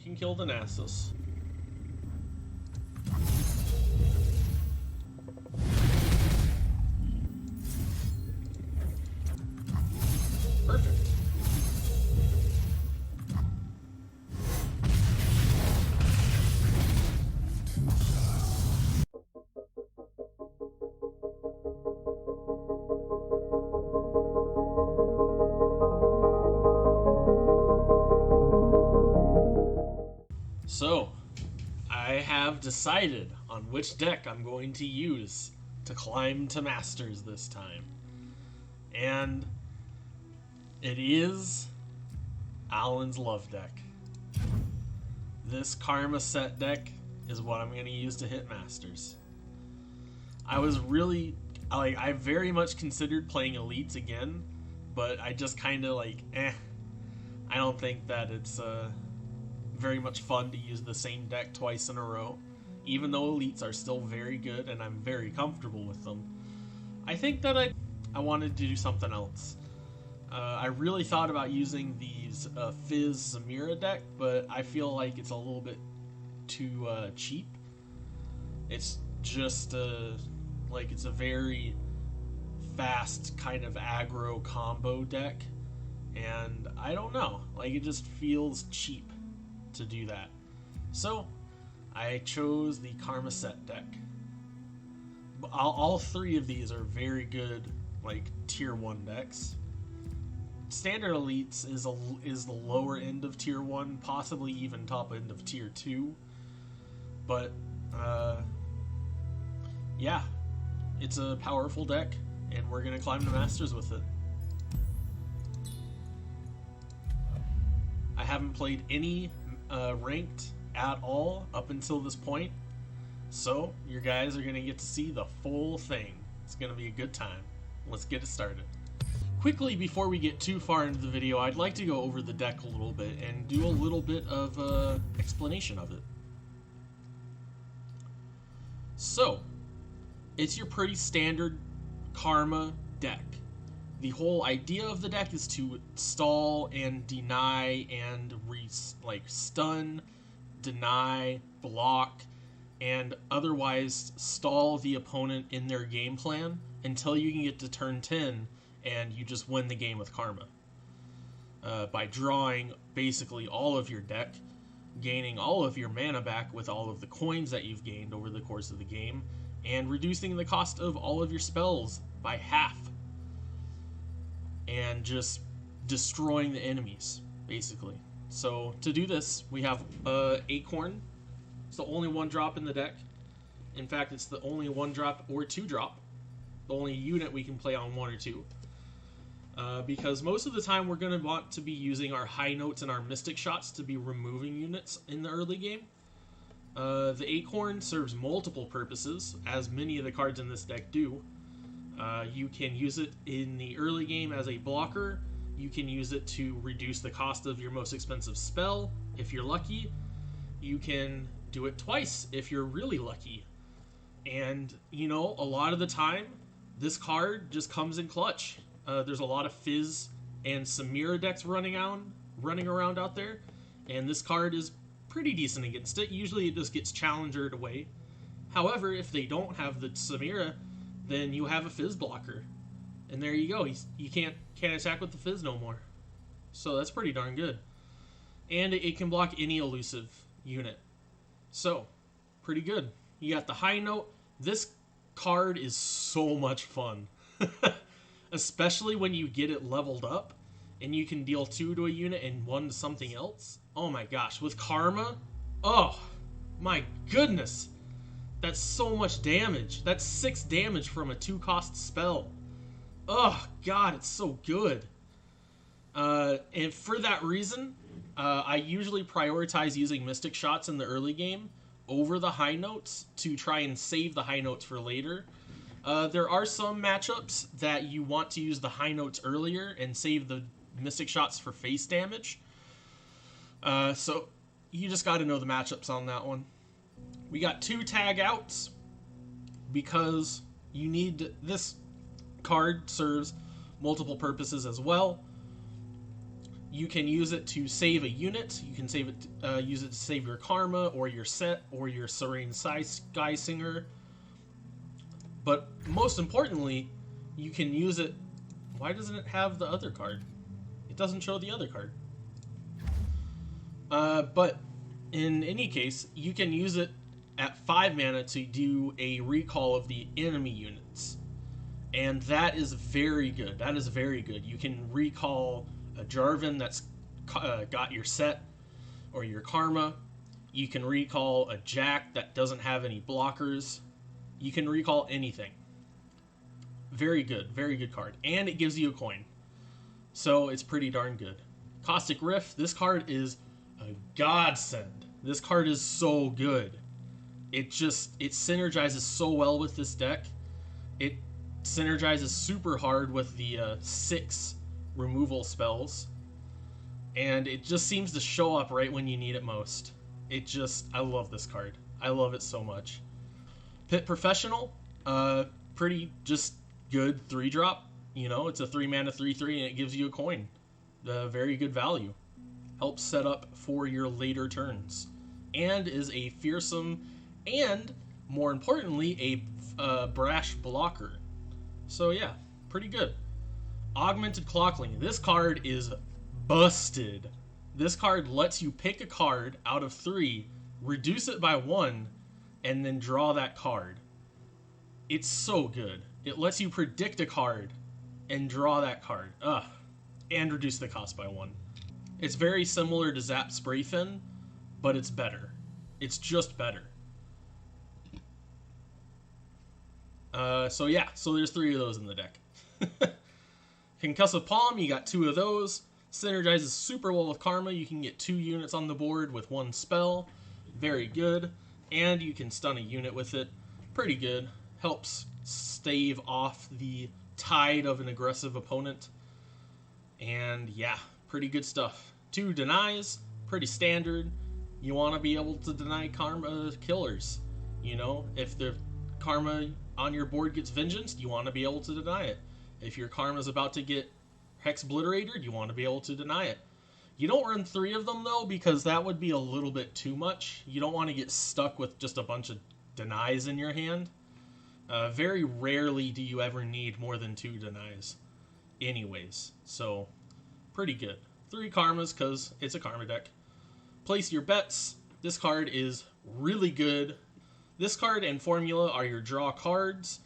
can kill the Nasus. Perfect. So, I have decided on which deck I'm going to use to climb to Masters this time. And it is Alan's Love deck. This Karma Sett deck is what I'm going to use to hit Masters. I was really, I very much considered playing Elites again, but I just kind of I don't think that it's very much fun to use the same deck twice in a row. Even though Elites are still very good and I'm very comfortable with them, I think that I wanted to do something else. I really thought about using these Fizz Samira deck, but I feel like it's a little bit too cheap. It's just it's a very fast kind of aggro combo deck, and I don't know, it just feels cheap to do that. So I chose the Karma Sett deck. All three of these are very good tier 1 decks. Standard Elites is the lower end of tier 1, possibly even top end of tier 2. But yeah, it's a powerful deck, and we're gonna climb to Masters with it. I haven't played any ranked at all up until this point, so you guys are gonna get to see the full thing. It's gonna be a good time. Let's get it started. Quickly, before we get too far into the video, I'd like to go over the deck a little bit and do a little bit of explanation of it. So, it's your pretty standard Karma deck. The whole idea of the deck is to stall and deny and stun, deny, block, and otherwise stall the opponent in their game plan until you can get to turn 10 and you just win the game with Karma. By drawing basically all of your deck, gaining all of your mana back with all of the coins that you've gained over the course of the game, and reducing the cost of all of your spells by half. And just destroying the enemies, basically. So to do this, we have Acorn. It's the only 1-drop in the deck. In fact, it's the only 1-drop or 2-drop. The only unit we can play on 1 or 2. Because most of the time we're going to want to be using our high notes and our mystic shots to be removing units in the early game. The Acorn serves multiple purposes, as many of the cards in this deck do. You can use it in the early game as a blocker. You can use it to reduce the cost of your most expensive spell, if you're lucky. You can do it twice, if you're really lucky. And, a lot of the time, this card just comes in clutch. There's a lot of Fizz and Samira decks running around out there, and this card is pretty decent against it. Usually it just gets challengered away. However, if they don't have the Samira, then you have a Fizz blocker, and there you go. You can't attack with the Fizz no more. So that's pretty darn good. And it can block any elusive unit. So, pretty good. You got the high note. This card is so much fun. Especially when you get it leveled up, and you can deal 2 to a unit and 1 to something else. Oh my gosh, with Karma, oh my goodness. That's so much damage. That's 6 damage from a 2-cost spell. Oh god, it's so good. And for that reason, I usually prioritize using Mystic Shots in the early game over the high notes to try and save the high notes for later. There are some matchups that you want to use the high notes earlier and save the Mystic Shots for face damage. So you just got to know the matchups on that one. We got 2 tag outs because you need this card serves multiple purposes as well. You can use it to save a unit. You can use it to save your Karma or your Sett or your Serene Sky Singer. But most importantly, you can use it. Why doesn't it have the other card? It doesn't show the other card. But in any case, you can use it at 5 mana to do a recall of the enemy units. And that is very good. That is very good. You can recall a Jarvan that's got your Sett or your Karma. You can recall a Jack that doesn't have any blockers. You can recall anything. Very good card. And it gives you a coin. So it's pretty darn good. Caustic Rift, this card is a godsend. This card is so good. It synergizes so well with this deck. It synergizes super hard with the 6 removal spells. And it just seems to show up right when you need it most. I love this card. I love it so much. Pit Professional, pretty just good 3-drop. You know, it's a 3 mana 3/3 and it gives you a coin. Very good value. Helps set up for your later turns. And is a fearsome and, more importantly, a brash blocker. So yeah, pretty good. Augmented Clockling. This card is busted. This card lets you pick a card out of 3, reduce it by 1, and then draw that card. It's so good. It lets you predict a card and draw that card. And reduce the cost by 1. It's very similar to Zap Sprayfin, but it's better. It's just better. So there's 3 of those in the deck. Concussive Palm, you got 2 of those. Synergizes super well with Karma. You can get 2 units on the board with 1 spell. Very good. And you can stun a unit with it. Pretty good. Helps stave off the tide of an aggressive opponent. And yeah, pretty good stuff. 2 denies, pretty standard. You want to be able to deny Karma killers. You know, if the Karma on your board gets Vengeance, you want to be able to deny it. If your Karma's about to get Hex Obliterator, you want to be able to deny it. You don't run 3 of them, though, because that would be a little bit too much. You don't want to get stuck with just a bunch of denies in your hand. Very rarely do you ever need more than 2 denies anyways. So, pretty good. 3 Karmas, because it's a Karma deck. Place your bets. This card is really good. This card and Formula are your draw cards.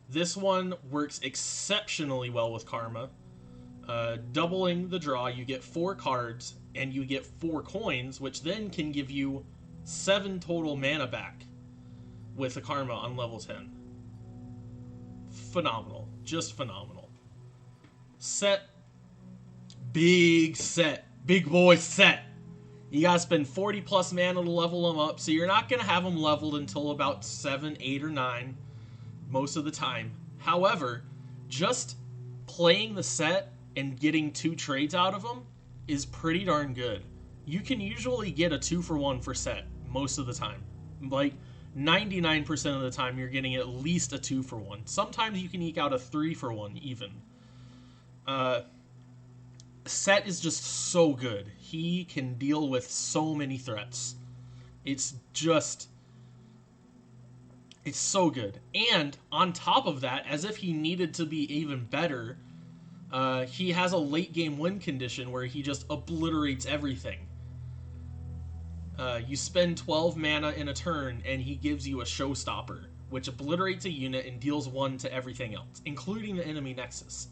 This one works exceptionally well with Karma. Doubling the draw, you get 4 cards, and you get 4 coins, which then can give you 7 total mana back with a Karma on level 10. Phenomenal. Just phenomenal. Sett. Big boy Sett. You gotta spend 40 plus mana to level them up, so you're not gonna have them leveled until about 7, 8, or 9 most of the time. However, just playing the Sett and getting 2 trades out of them is pretty darn good. You can usually get a 2-for-1 for Sett most of the time. Like, 99% of the time you're getting at least a 2-for-1. Sometimes you can eke out a 3-for-1 even. Sett is just so good. He can deal with so many threats. It's so good. And on top of that, as if he needed to be even better, he has a late game win condition where he just obliterates everything. You spend 12 mana in a turn and he gives you a showstopper, which obliterates a unit and deals 1 to everything else, including the enemy nexus.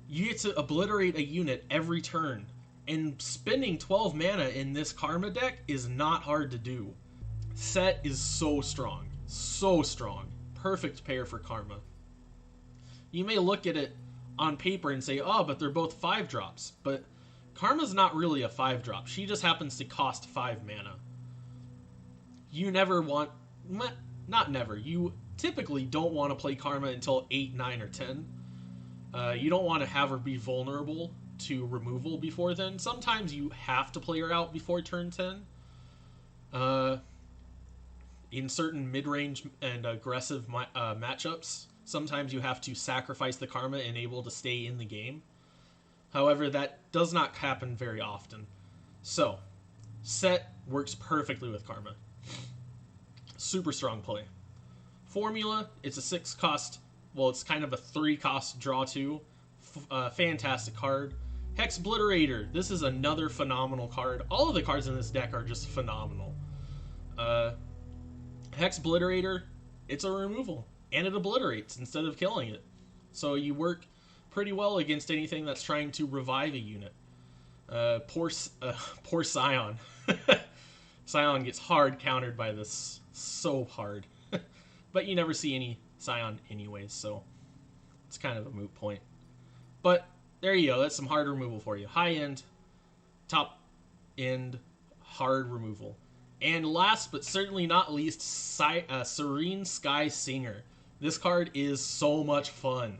You get to obliterate a unit every turn, and spending 12 mana in this Karma deck is not hard to do. Sett is so strong. So strong. Perfect pair for Karma. You may look at it on paper and say, oh, but they're both 5-drops. But Karma's not really a 5-drop. She just happens to cost 5 mana. You never want... Not never. You typically don't want to play Karma until 8, 9, or 10. You don't want to have her be vulnerable to removal before then. Sometimes you have to play her out before turn 10. In certain mid-range and aggressive matchups, Sometimes you have to sacrifice the karma and able to stay in the game. However, that does not happen very often. So, Sett works perfectly with karma. Super strong play. Formula, it's a 6 cost, well, it's kind of a 3 cost draw 2. Fantastic card. Hex Obliterator, this is another phenomenal card. All of the cards in this deck are just phenomenal. Hex Obliterator, it's a removal, and it obliterates instead of killing it. So you work pretty well against anything that's trying to revive a unit. Poor Scion. Scion gets hard countered by this, so hard. But you never see any Scion anyways, so it's kind of a moot point. But there you go, that's some hard removal for you. High end, top end, hard removal. And last but certainly not least, Serene Sky Singer. This card is so much fun.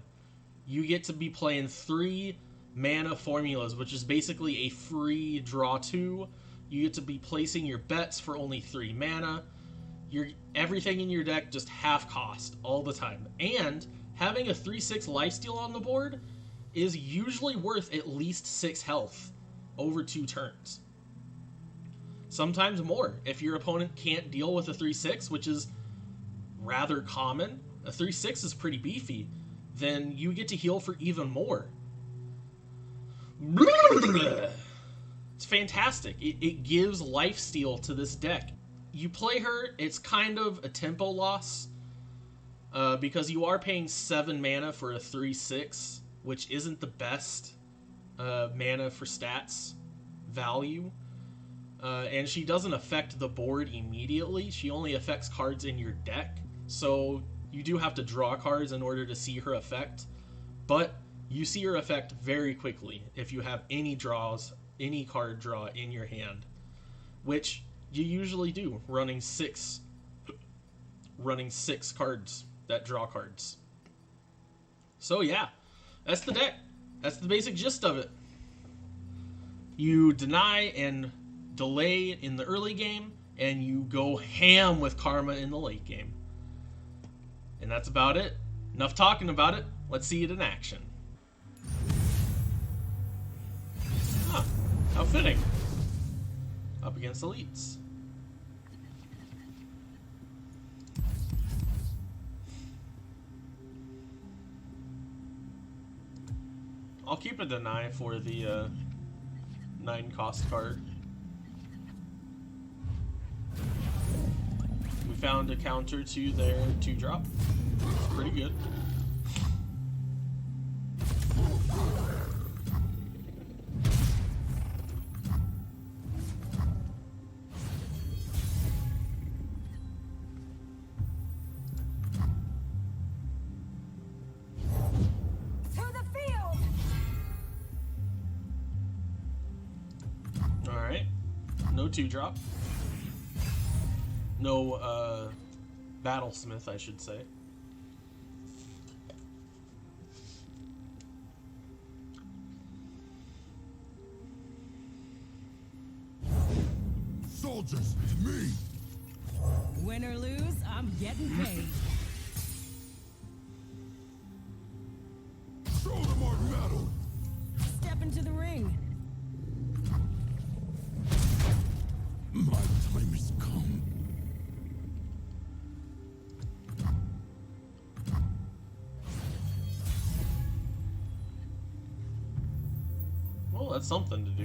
You get to be playing 3 mana formulas, which is basically a free draw 2. You get to be placing your bets for only 3 mana. Everything in your deck just half cost all the time. And having a 3/6 lifesteal on the board is usually worth at least 6 health over 2 turns. Sometimes more. If your opponent can't deal with a 3/6, which is rather common, a 3/6 is pretty beefy, then you get to heal for even more. It's fantastic. It gives lifesteal to this deck. You play her, it's kind of a tempo loss, because you are paying 7 mana for a 3/6, which isn't the best mana for stats value. And she doesn't affect the board immediately. She only affects cards in your deck. So you do have to draw cards in order to see her effect. But you see her effect very quickly if you have any draws, any card draw in your hand. Which you usually do, running 6 cards that draw cards. So yeah, that's the deck. That's the basic gist of it. You deny and delay in the early game, and you go ham with karma in the late game. And that's about it. Enough talking about it. Let's see it in action. Huh, how fitting. Up against elites. I'll keep a deny for the 9 cost card. We found a counter to their 2-drop. It's pretty good. Alright. No 2-drop. No, Battlesmith, I should say. Soldiers, me! Win or lose, I'm getting paid. Show them our metal! Step into the ring. My time has come. Well, that's something to do.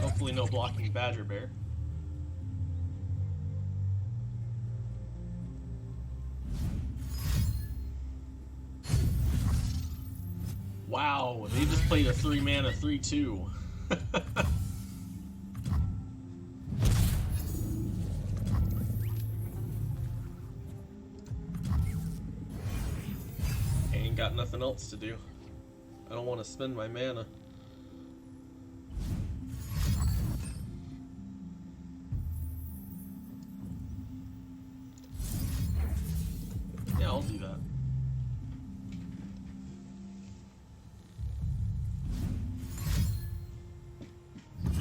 Hopefully no blocking Badger Bear. Wow, they just played a 3-mana 3/2. Ain't got nothing else to do. I don't want to spend my mana. Yeah, I'll do that.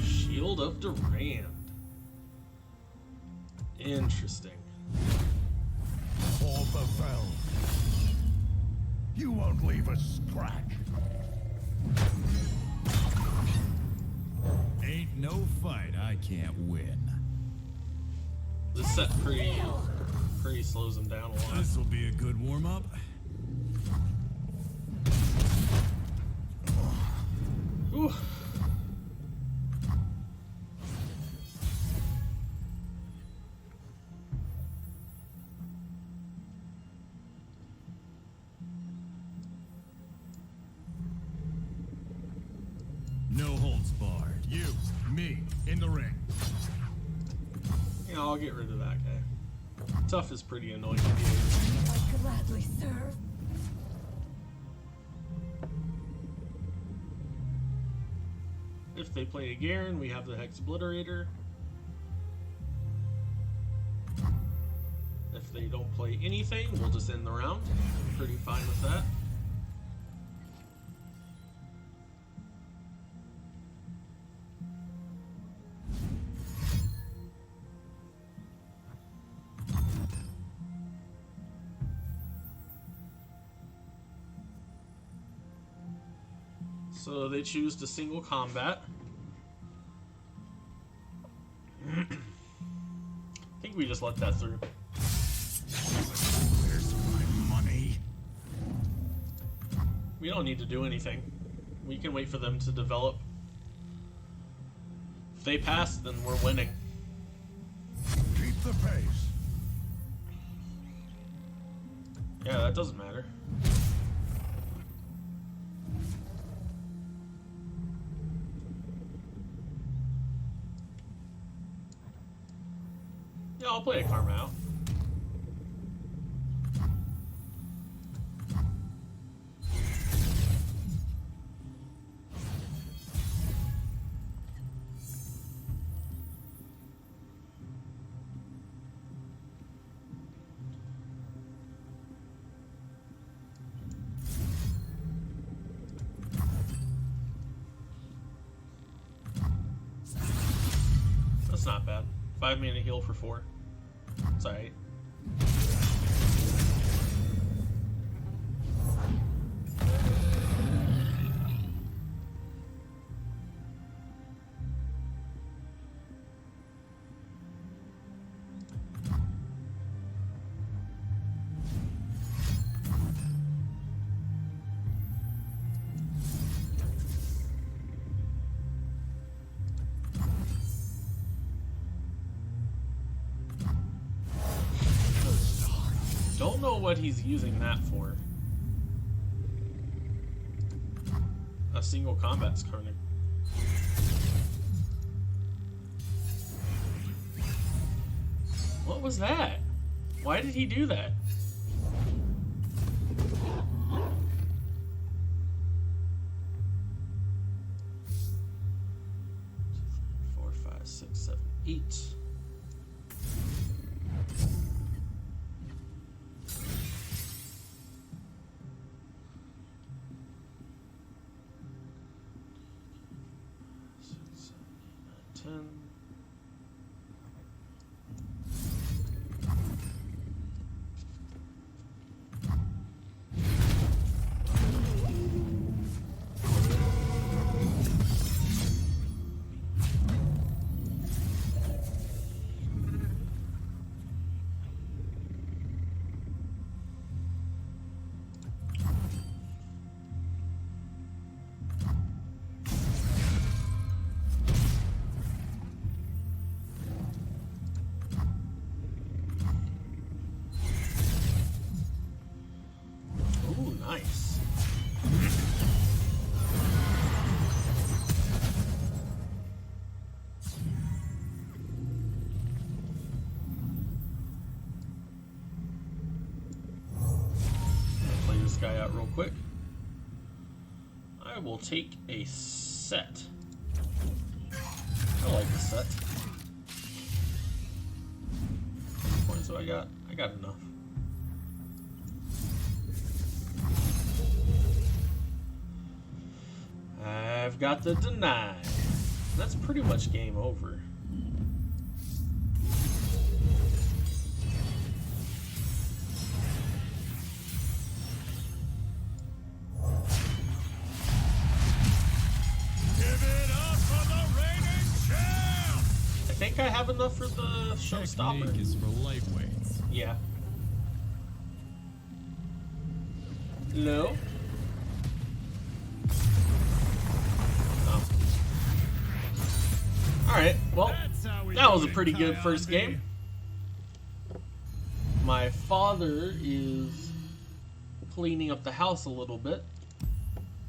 Shield of Durand. Interesting. All all befell. You won't leave a scratch. Ain't no fight I can't win. This set pretty slows him down a lot. This'll be a good warm-up. Ooh. No holds barred. You, me, in the ring. Yeah, I'll get rid of that guy. Tough is pretty annoying to deal with. I gladly serve. If they play a Garen, we have the Hex Obliterator. If they don't play anything, we'll just end the round. Pretty fine with that. So they choose to single combat. I think we just let that through. Where's my money? We don't need to do anything. We can wait for them to develop. If they pass, then we're winning. Keep the pace. Yeah, that doesn't matter. Yeah, I'll play a Karma out. That's not bad. 5 mana heal for 4. It's alright. Don't know what he's using that for. A single combat's coming. What was that? Why did he do that? Four, five, six, 7, 8. Ooh, nice. Play this guy out real quick. I will take a Sett. I like the Sett. How many points do I got? I got enough. I've got the deny. That's pretty much game over. think I have enough for the showstopper. Technique is for lightweights. Yeah. No. Oh. Alright, well, That's how we that do was a it, pretty good first Coyote. game. My father is cleaning up the house a little bit.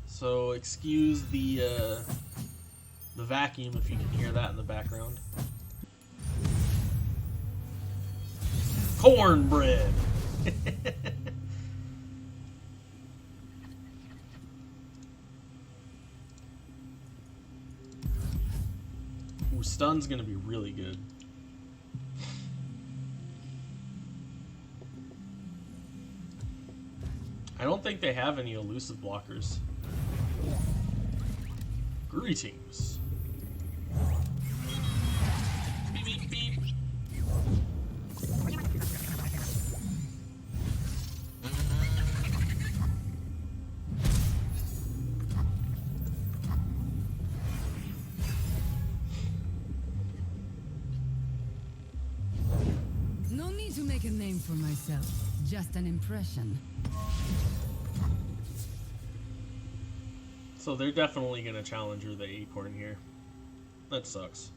So excuse the vacuum if you can hear that in the background. Cornbread! Ooh, stun's gonna be really good. I don't think they have any elusive blockers. Greetings. Beep, beep, beep. No need to make a name for myself. Just an impression. So they're definitely gonna challenge her the acorn here. That sucks.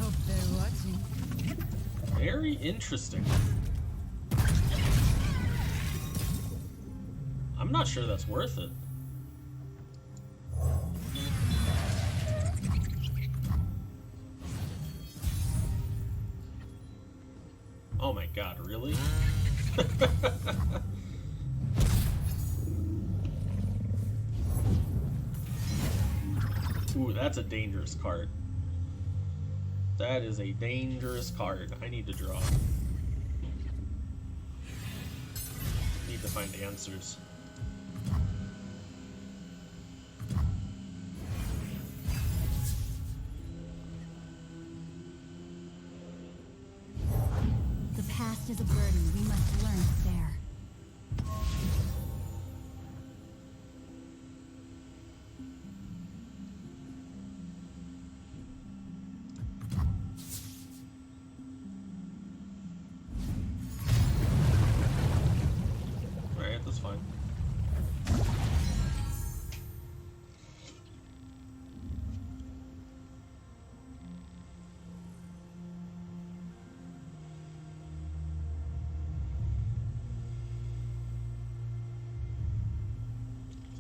Hope they're watching. Very interesting. I'm not sure that's worth it. Oh my god, really? Ooh, that's a dangerous card. That is a dangerous card. I need to draw. Need to find answers. The past is a burden we must learn to bear. Alright, that's fine.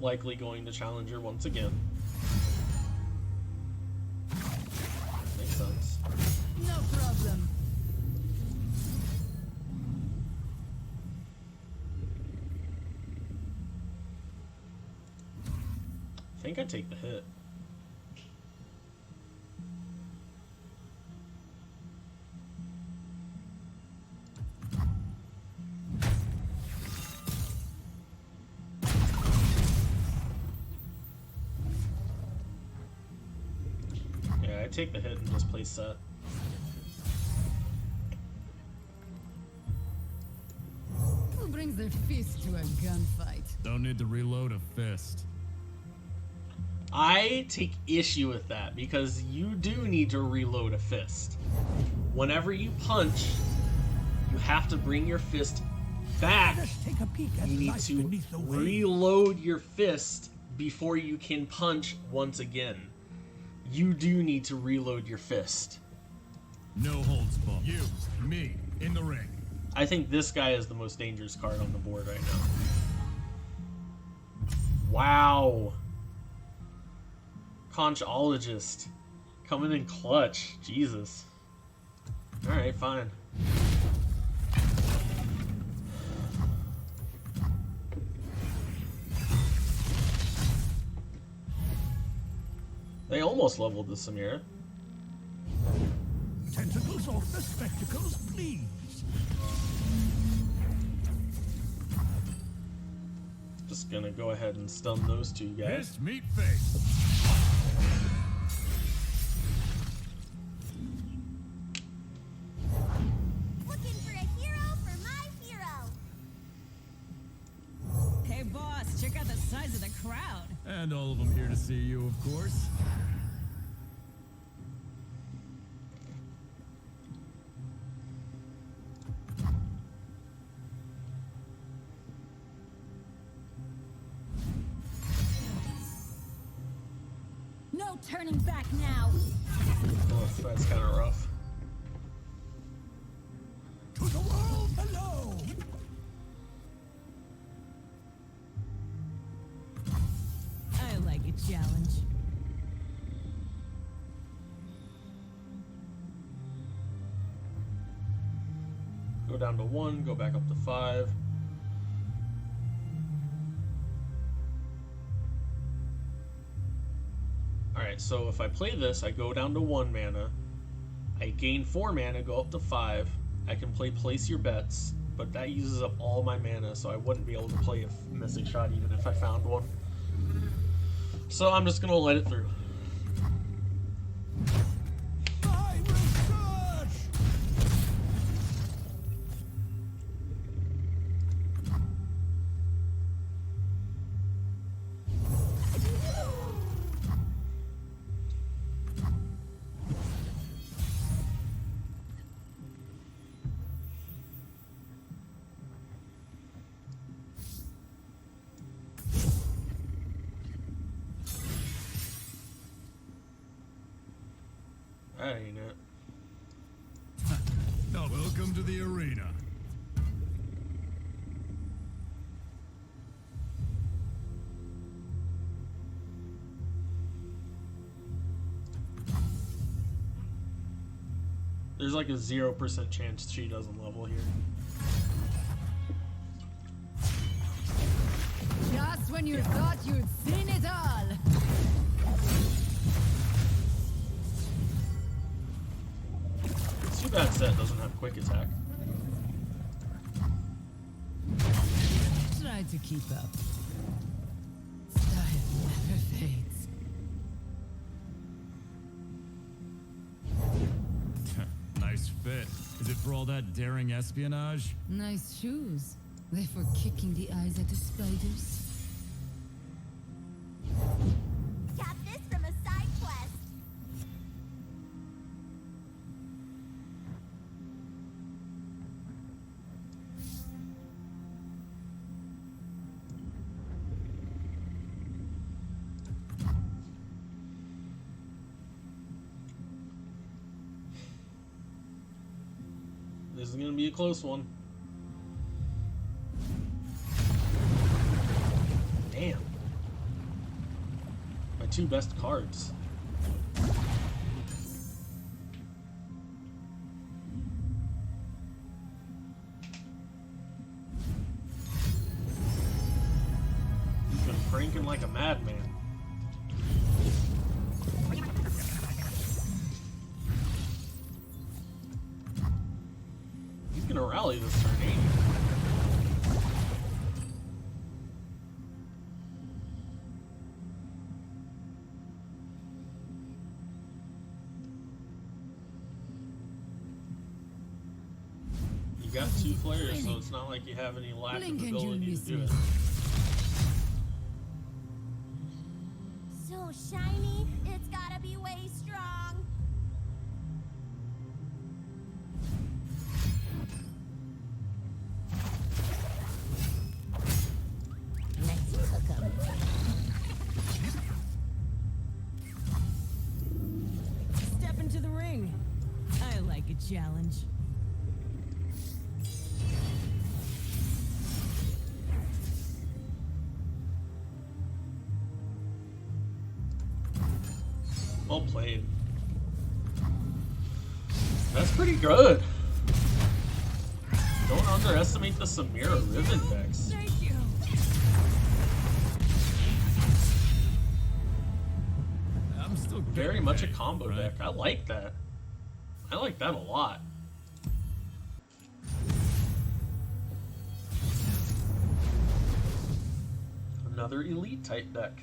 Likely going to challenge her once again. Makes sense. No problem. I think I take the hit. Yeah, I take the hit and just play Sett. Who brings their fist to a gunfight? Don't need to reload a fist. I take issue with that because you do need to reload a fist. Whenever you punch, you have to bring your fist back. Just take a peek at You need life to beneath the waves. reload your fist before you can punch once again. You do need to reload your fist. No holds barred. You, me, in the ring. I think this guy is the most dangerous card on the board right now. Wow. Conchologist. Coming in clutch. Jesus. Alright, fine. They almost leveled the Samira. Tentacles off the spectacles, please. Just gonna go ahead and stun those two guys. Fist, meet face. Looking for a hero for my hero. size of the crowd. And all of them here to see you, of course. No turning back now. Oh, that's kind of rough. To the world below! I like a challenge. Go down to 1, go back up to 5. Alright, so if I play this, I go down to 1 mana. I gain 4 mana, go up to 5. I can play Place Your Bets, but that uses up all my mana, so I wouldn't be able to play a Missing Shot even if I found one. So I'm just going to let it through. I will search! That ain't it. No, welcome to the arena. There's like a 0% chance she doesn't level here. Just when you thought you'd seen it all. It's too bad Sett doesn't have quick attack. Try to keep up. Style never fades. Nice fit. Is it for all that daring espionage? Nice shoes. They for kicking the eyes at the spiders. Got this from a side quest. This is gonna be a close one. Damn. My 2 best cards. He's been cranking like a madman. He's gonna rally this turn, ain't he? You got 2 players, so it's not like you have any lack of Blink and you'll ability miss to do me. it. So shiny, it's gotta be way strong. Let's cook 'em. Step into the ring. I like a challenge. Well played. That's pretty good. Don't underestimate the Samira Riven decks. Thank you. I'm still Very getting much a paid, combo right? deck. I like that. I like that a lot. Another elite type deck.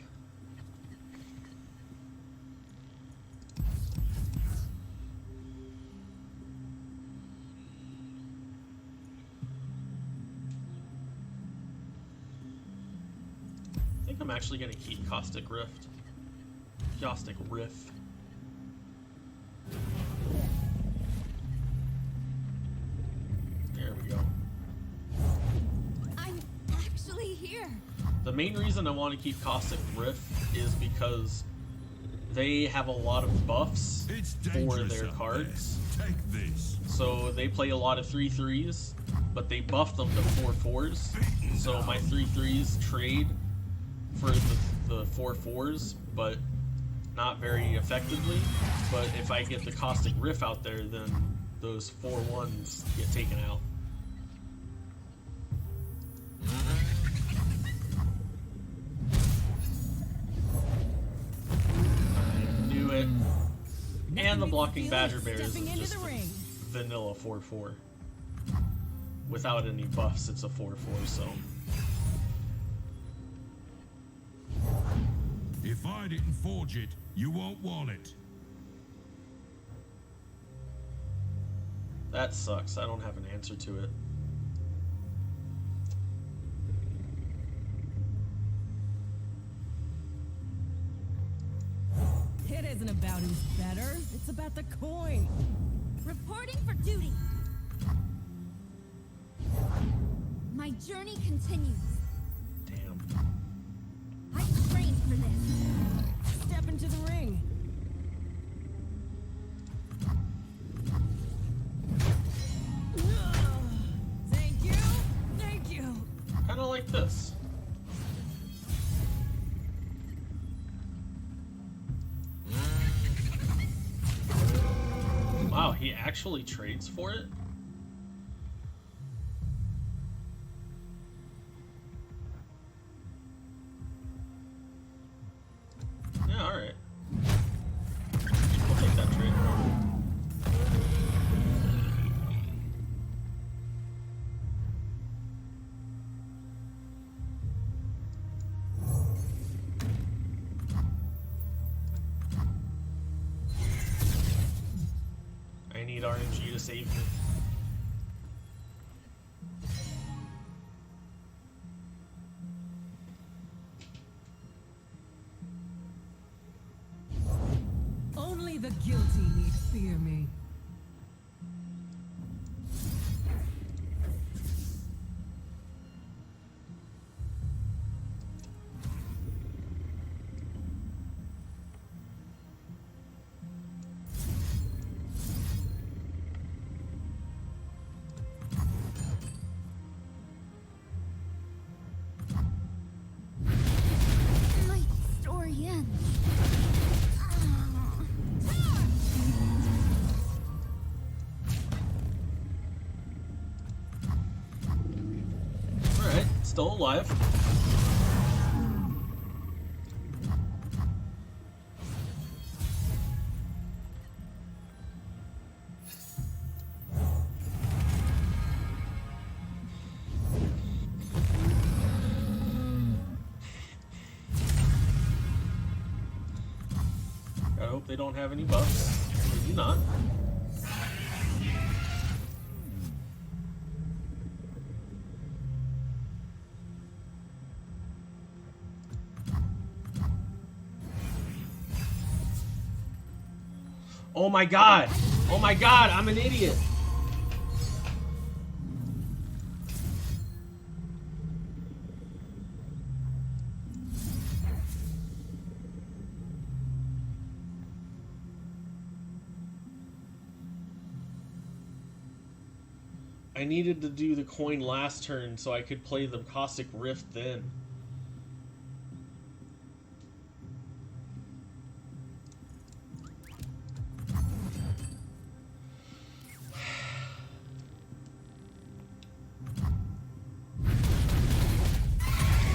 I think think I'm actually gonna keep Caustic Rift. Caustic Rift. There we go. I'm actually here. The main reason I want to keep Caustic Rift is because they have a lot of buffs for their cards. Take this. So they play a lot of 3/3s, but they buff them to 4/4s. So my 3/3s trade for the 4/4s, but not very effectively. But if I get the Caustic Rift out there, then those 4/1s get taken out. I knew it. And the blocking Badger Bears is just vanilla 4/4. Without any buffs, it's a 4/4, so. If I didn't forge it, you won't want it. That sucks. I don't have an answer to it. It isn't about who's better, it's about the coin. Reporting for duty. My journey continues. Damn. I trained for this. Step into the ring. Thank you. Thank you. Kind of like this. Wow, he actually trades for it? Yeah, alright. I'll take that trade. I need RNG to save me. Only the guilty need fear me. My story ends. Alright, still alive. I hope they don't have any buffs. They do not. Oh my god! Oh my god, I'm an idiot! I needed to do the coin last turn so I could play the Caustic Rift then.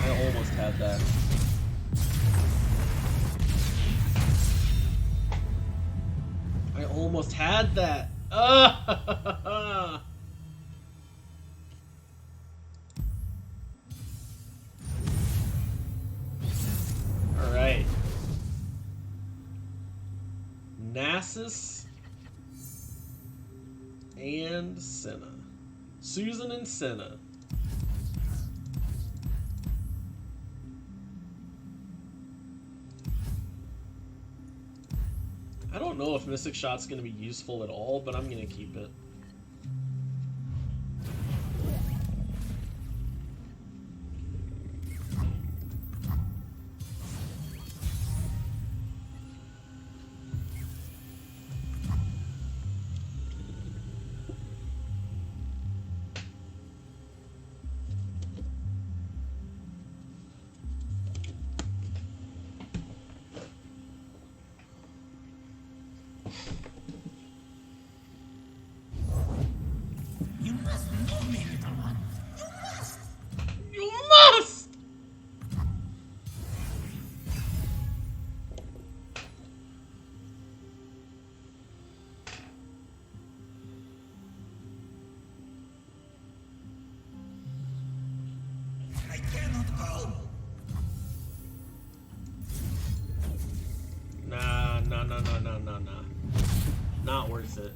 I almost had that. I almost had that. Alright. Nasus and Senna. Susan and Senna. don't know if Mystic Shot's going to be useful at all, but I'm going to keep it. You must know me, little one. You must. You must! I cannot go. Nah. Not worth it.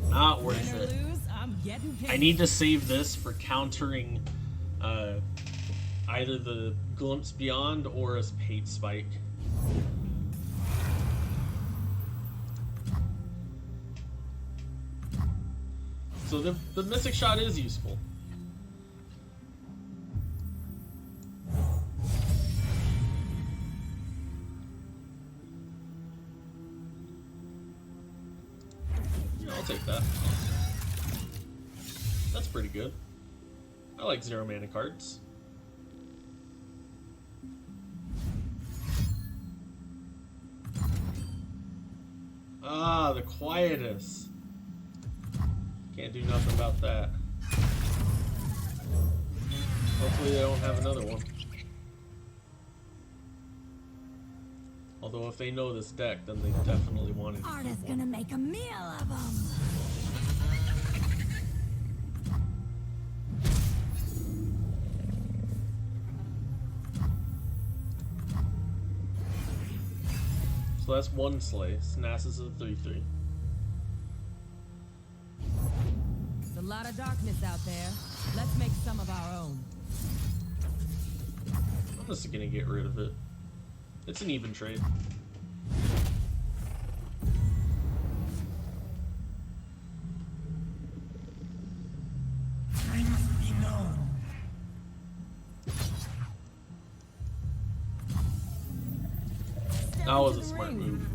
Not worth Win or it. lose, I'm getting paid. I need to save this for countering either the Glimpse Beyond or a Hate Spike. So the Mystic Shot is useful. Yeah, I'll take that. That's pretty good. I like 0 mana cards. Ah, the Quietus. Can't do nothing about that. Hopefully they don't have another one. Although if they know this deck, then they definitely want it. Arda's gonna make a meal of them. So that's one slice. Nasus is a 3/3. There's a lot of darkness out there. Let's make some of our own. I'm just gonna get rid of it. It's an even trade. I must be known. That was a smart move.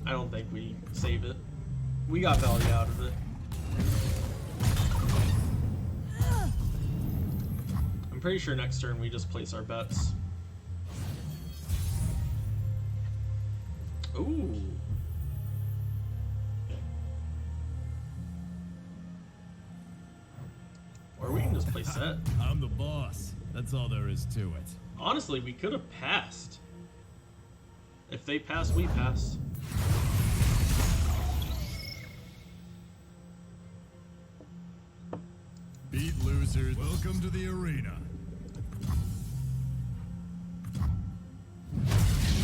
I don't think we save it. We got value out of it. I'm pretty sure next turn we just place our bets. Ooh. Or we can just play Sett. I'm the boss. That's all there is to it. Honestly, we could have passed. If they pass, we pass. Beat losers. Welcome to the arena.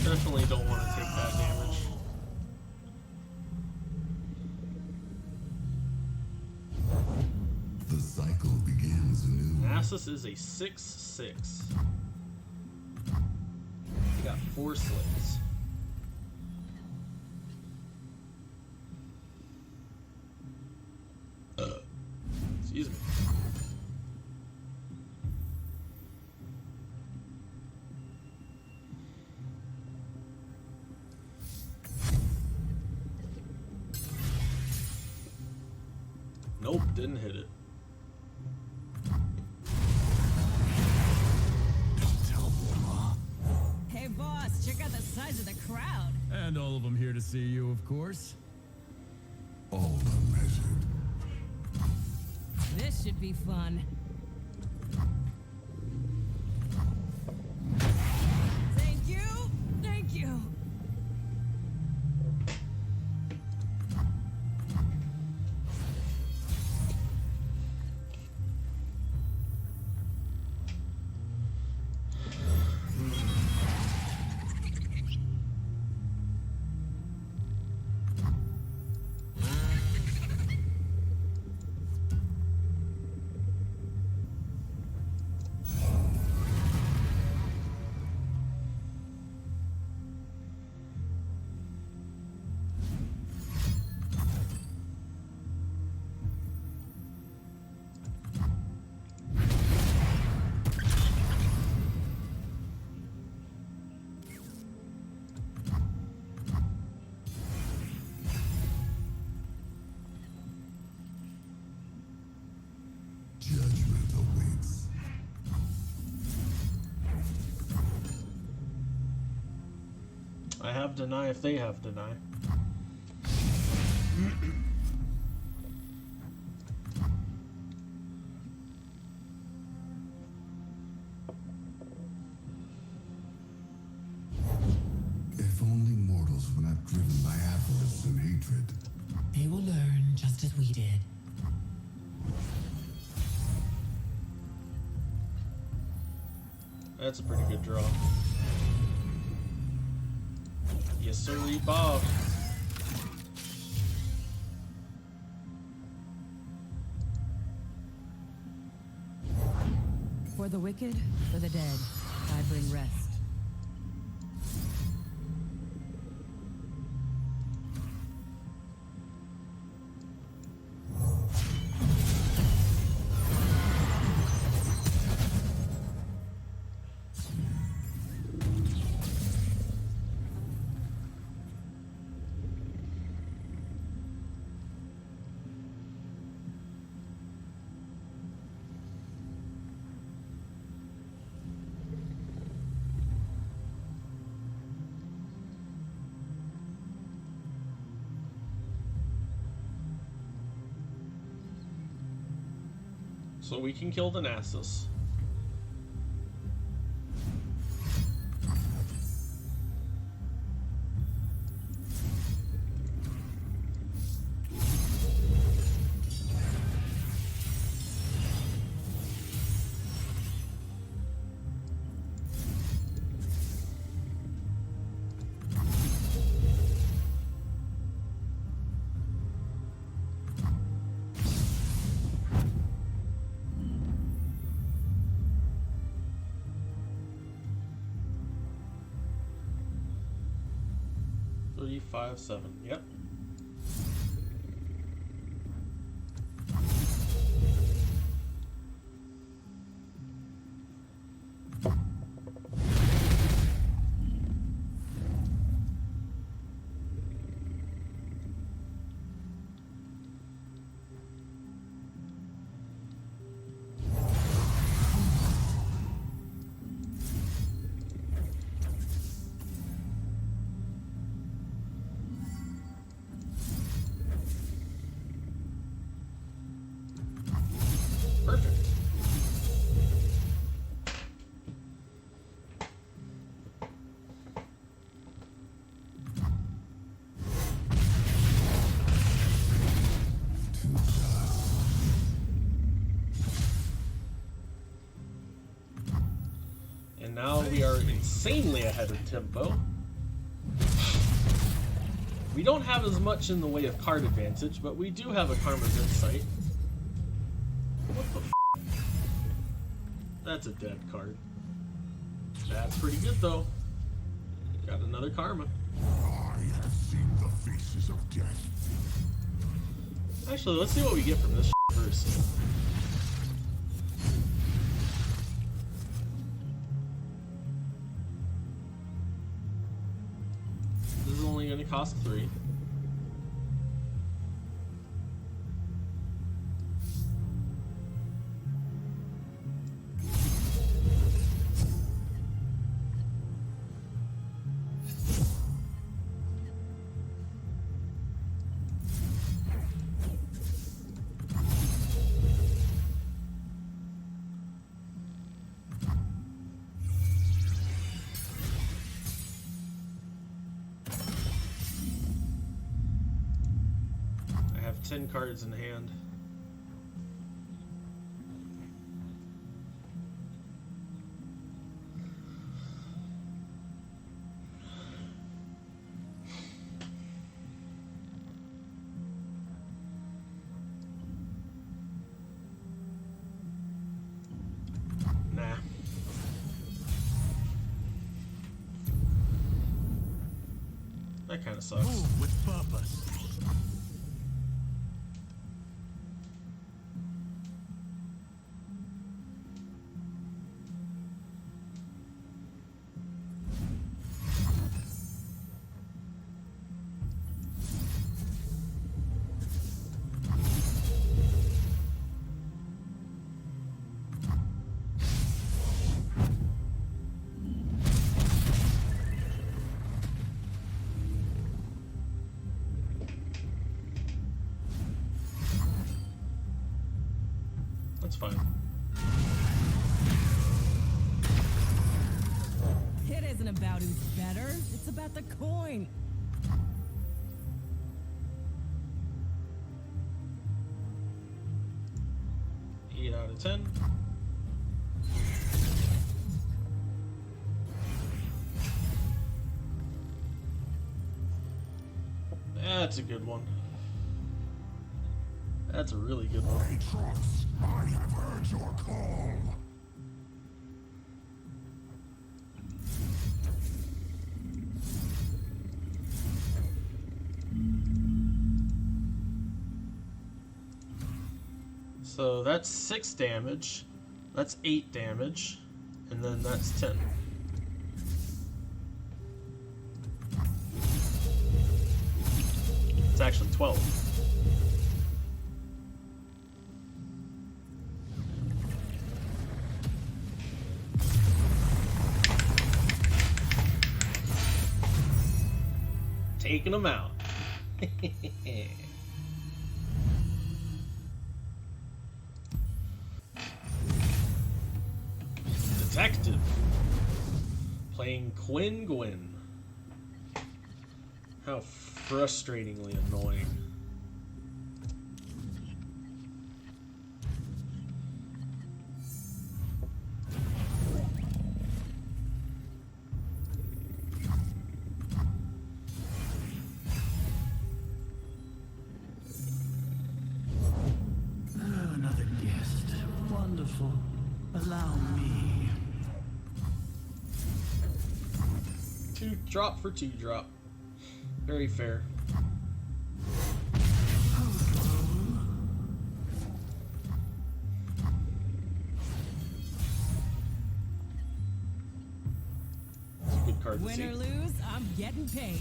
Definitely don't want to take that damage. The cycle begins anew. Nasus is a 6/6. We got 4 slates. Excuse me. Nope, didn't hit it. Hey boss, check out the size of the crowd. And all of them here to see you, of course. All unmeasured. This should be fun. Thank you. Thank you. I have deny if they have deny. If only mortals were not driven by avarice and hatred. They will learn just as we did. That's a pretty good draw. Yes, sir, Bob. For the wicked, for the dead, I bring rest. So we can kill the Nasus. Three, 5, 7. Yep. Perfect. And now we are insanely ahead of tempo. We don't have as much in the way of card advantage, but we do have a Karma's Insight. What the f? That's a dead card. That's pretty good though. Got another Karma. I have seen the faces of death. Actually, let's see what we get from this first. This is only going to cost 3. I have 10 cards in hand. Nah. That kind of sucks. Move with purpose. That's fine. It isn't about who's better. It's about the coin. 8 out of 10. That's a good one. That's a really good one. Aatrox, I have heard your call. So that's 6 damage, that's 8 damage, and then that's 10. It's actually 12. Taking them out. Detective. Playing Quinn Gwyn. How frustratingly annoying. Another guest. Wonderful. Allow me. 2 drop for 2 drop. Very fair. It's a good card to Win see. or lose, I'm getting paid.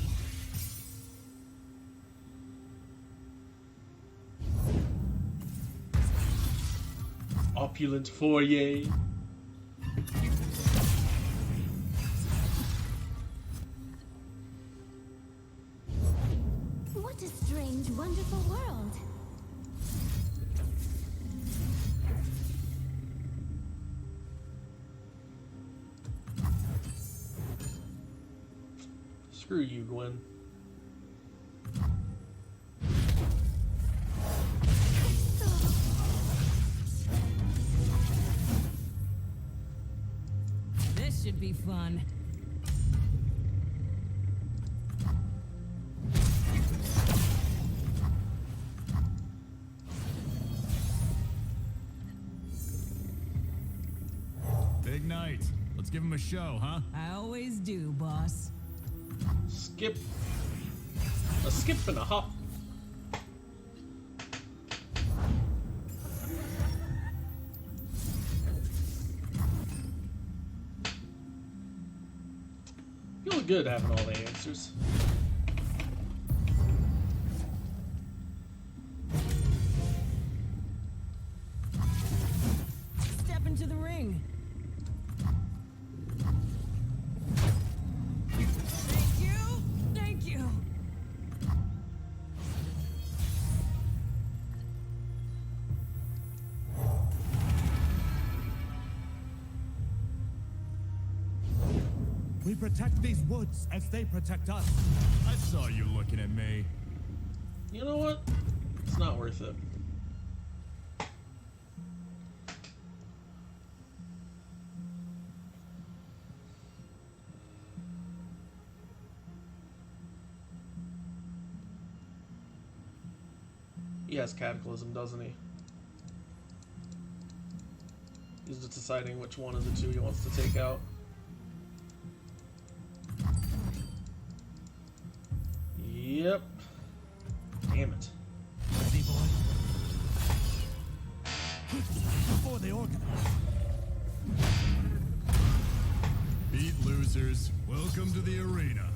Opulent foyer. What a strange, wonderful world. Screw you, Gwen. This should be fun. Big night. Let's give him a show, huh? I always do, boss. Skip. A skip and a hop. Feels good having all the answers. Step into the ring. Thank you. Thank you. We protect these woods as they protect us. I saw you looking at me. You know what? It's not worth it. He has Cataclysm, doesn't he? He's just deciding which one of the two he wants to take out. Yep. Damn it. Ready, boy? Before they organize. Beat losers. Welcome to the arena.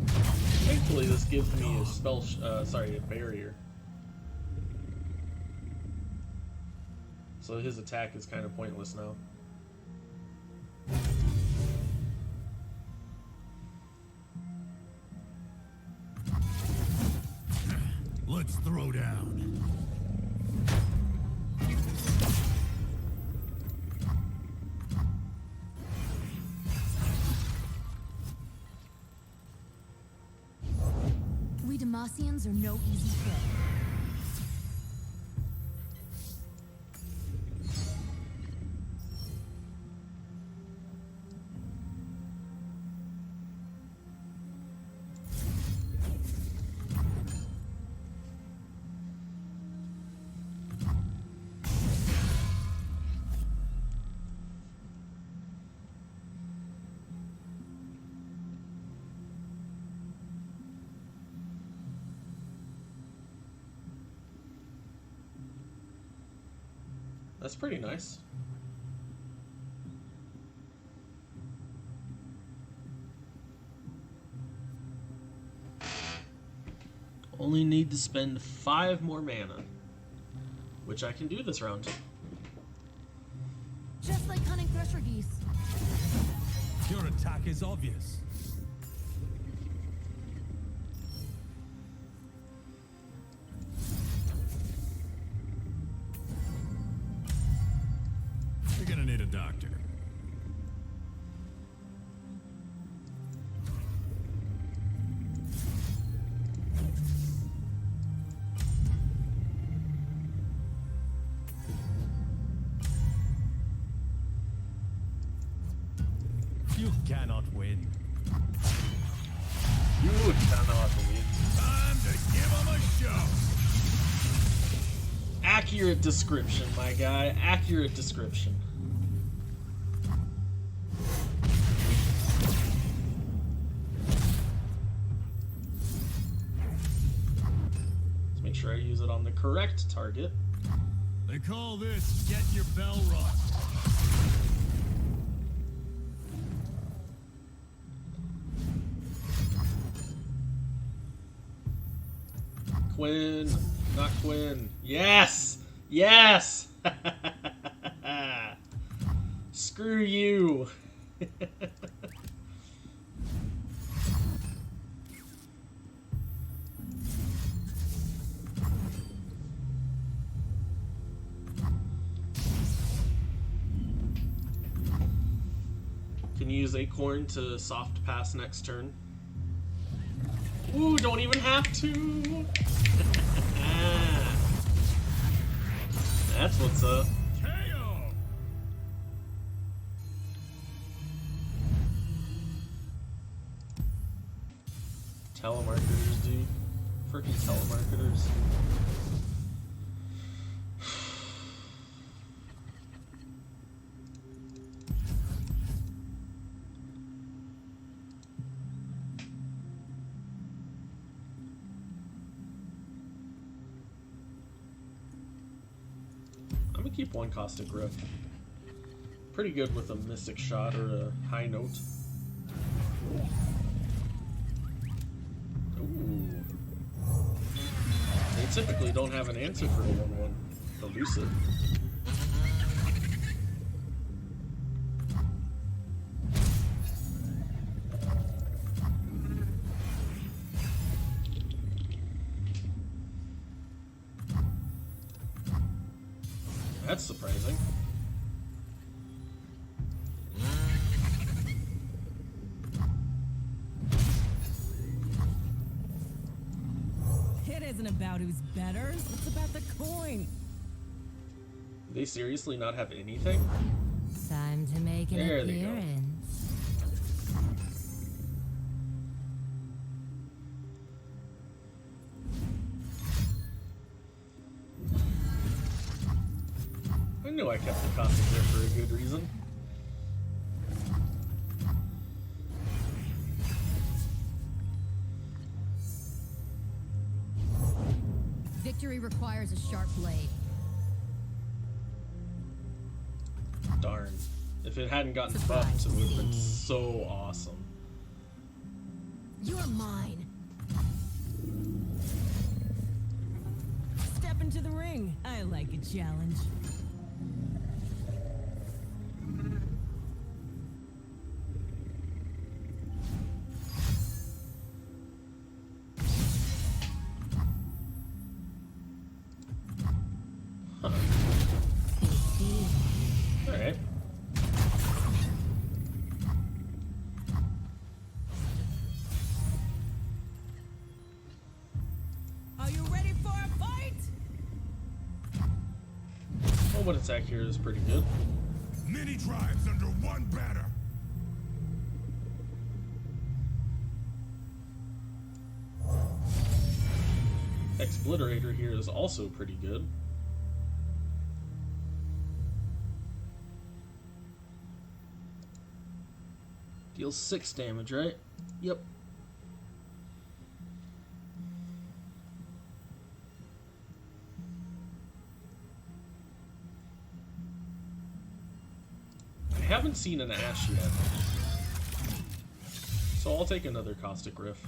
Thankfully, this gives me a spell, a barrier. So his attack is kind of pointless now. Let's throw down. dragons are no easy prey. That's pretty nice. Only need to spend 5 more mana, which I can do this round. Just like hunting thresher geese. Your attack is obvious. You're gonna need a doctor. You cannot win. You cannot win. Time to give him a show. Accurate description, my guy. Accurate description. Let's make sure I use it on the correct target. They call this get your bell rung. Quinn, not Quinn. Yes! Yes! Screw you. Can use Acorn to soft pass next turn. Ooh, don't even have to. That's what's up. KO. Telemarketers, dude. Freaking telemarketers. I'm gonna keep one Caustic Growth. Pretty good with a Mystic Shot or a High Note. Ooh. They typically don't have an answer for the 1/1. Elusive. That's surprising. It isn't about who's better, it's about the coin. They seriously not have anything? Time to make an There they go. appearance. I knew I kept the Caustic there for a good reason. Victory requires a sharp blade. Darn. If it hadn't gotten buffed, it would have been so awesome. You're mine. Step into the ring. I like a challenge. Alright. Oh, one attack here is pretty good. Many tribes under one banner. Expliterator here is also pretty good. Deals 6 damage, right? Yep. I haven't seen an Ash yet. So I'll take another Caustic Riff.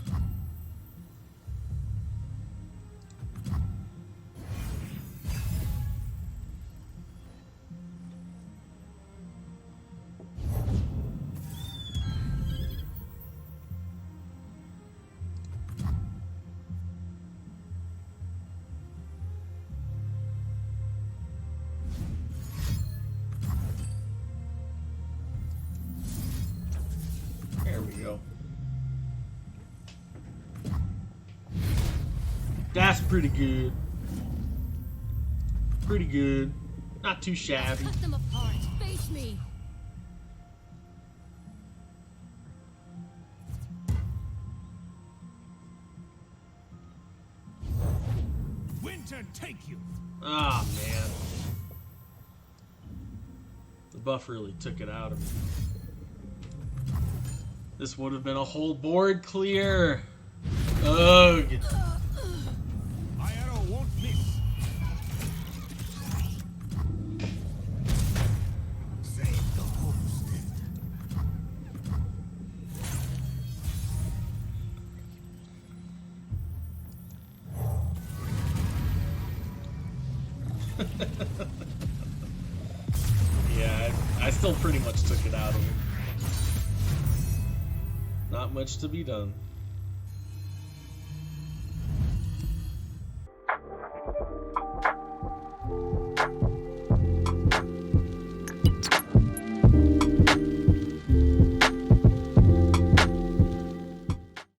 There we go. That's pretty good. Pretty good. Not too shabby. Cut them apart. Face me. Winter take you. Ah, man. The buff really took it out of me. This would have been a whole board clear. Ugh. My arrow won't miss. Save the homestead. Yeah, I still pretty much took it out of him. Not much to be done.